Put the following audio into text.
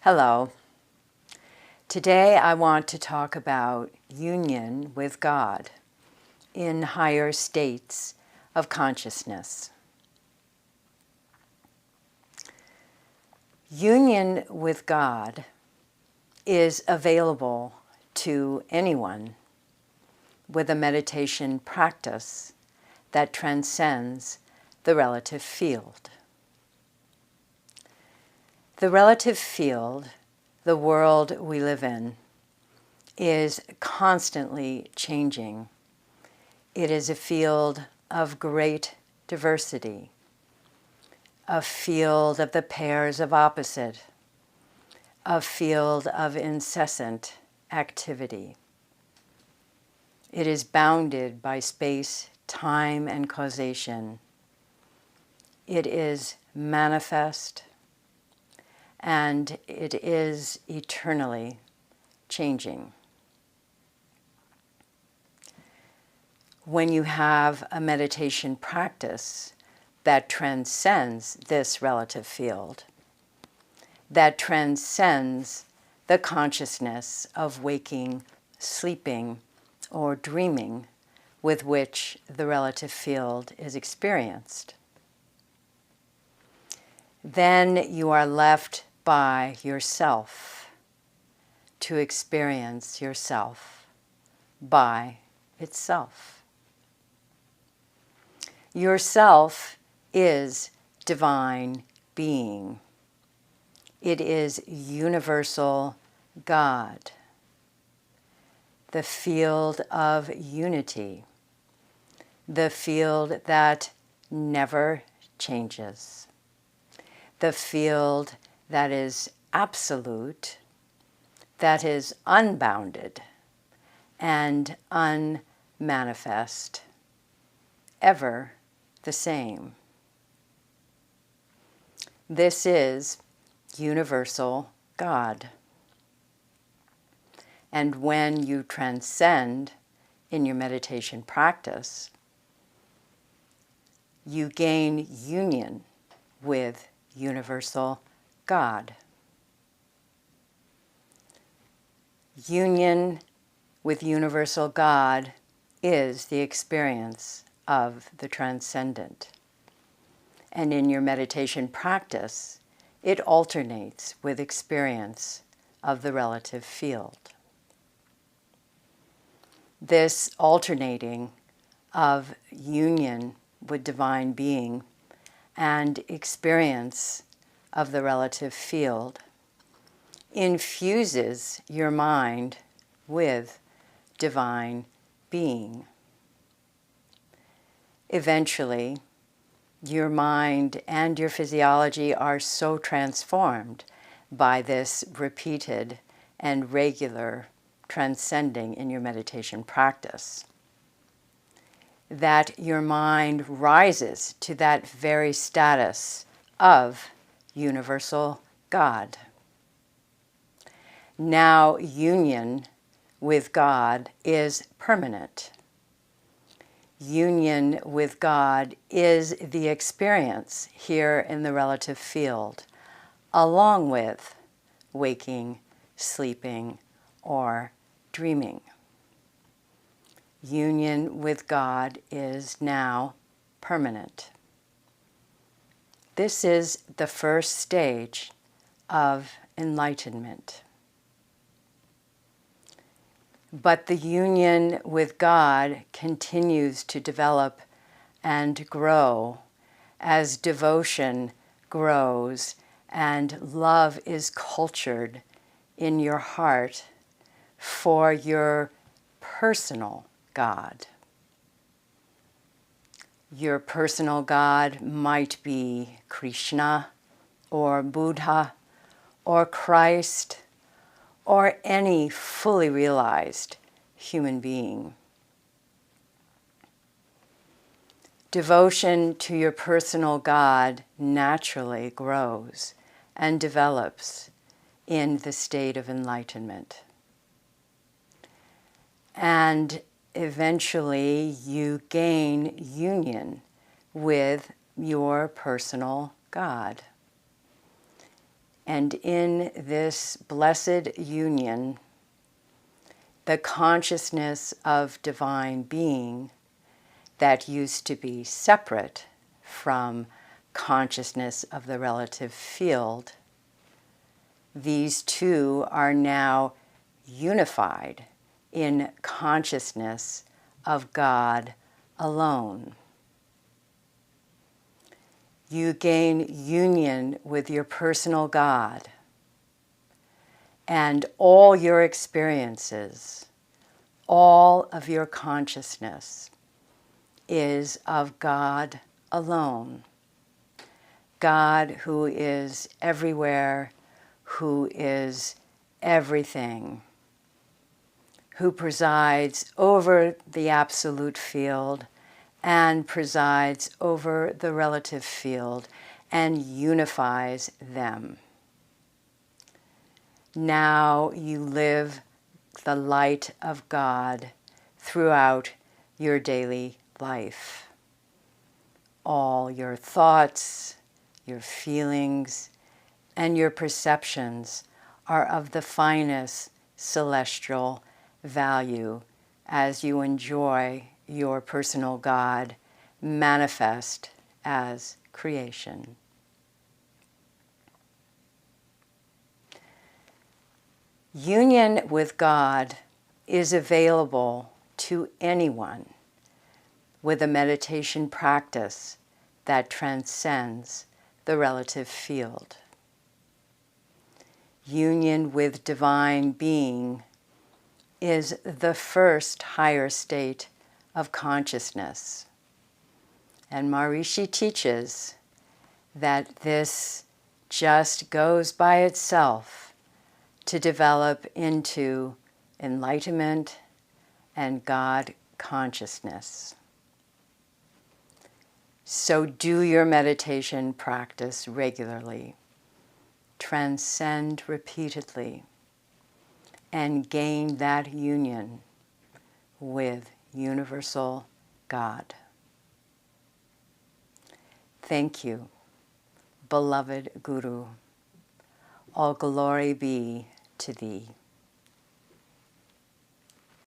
Hello. Today I want to talk about union with God in higher states of consciousness. Union with God is available to anyone with a meditation practice that transcends the relative field. The relative field, the world we live in, is constantly changing. It is a field of great diversity, a field of the pairs of opposite, a field of incessant activity. It is bounded by space, time, and causation. It is manifest, and it is eternally changing. When you have a meditation practice that transcends this relative field, that transcends the consciousness of waking, sleeping, or dreaming with which the relative field is experienced, then you are left by yourself to experience yourself by itself. Yourself is divine being. It is universal God, the field of unity, the field that never changes, the field that is absolute, that is unbounded and unmanifest, ever the same. This is universal God. And when you transcend in your meditation practice, you gain union with universal God. Union with universal God is the experience of the transcendent. And in your meditation practice, it alternates with experience of the relative field. This alternating of union with divine being and experience of the relative field infuses your mind with divine being. Eventually, your mind and your physiology are so transformed by this repeated and regular transcending in your meditation practice that your mind rises to that very status of universal God. Now, union with God is permanent. Union with God is the experience here in the relative field, along with waking, sleeping, or dreaming. Union with God is now permanent. This is the first stage of enlightenment. But the union with God continues to develop and grow as devotion grows and love is cultured in your heart for your personal God. Your personal God might be Krishna or Buddha or Christ or any fully realized human being. Devotion to your personal God naturally grows and develops in the state of enlightenment. And eventually you gain union with your personal God. And in this blessed union, the consciousness of divine being that used to be separate from consciousness of the relative field, these two are now unified in consciousness of God alone. You gain union with your personal God, and all your experiences, all of your consciousness is of God alone. God who is everywhere, who is everything, who presides over the absolute field and presides over the relative field and unifies them. Now you live the light of God throughout your daily life. All your thoughts, your feelings, and your perceptions are of the finest celestial value as you enjoy your personal God manifest as creation. Union with God is available to anyone with a meditation practice that transcends the relative field. Union with divine being is the first higher state of consciousness. And Maharishi teaches that this just goes by itself to develop into enlightenment and God consciousness. So do your meditation practice regularly, transcend repeatedly, and gain that union with universal God. Thank you, beloved Guru. All glory be to thee.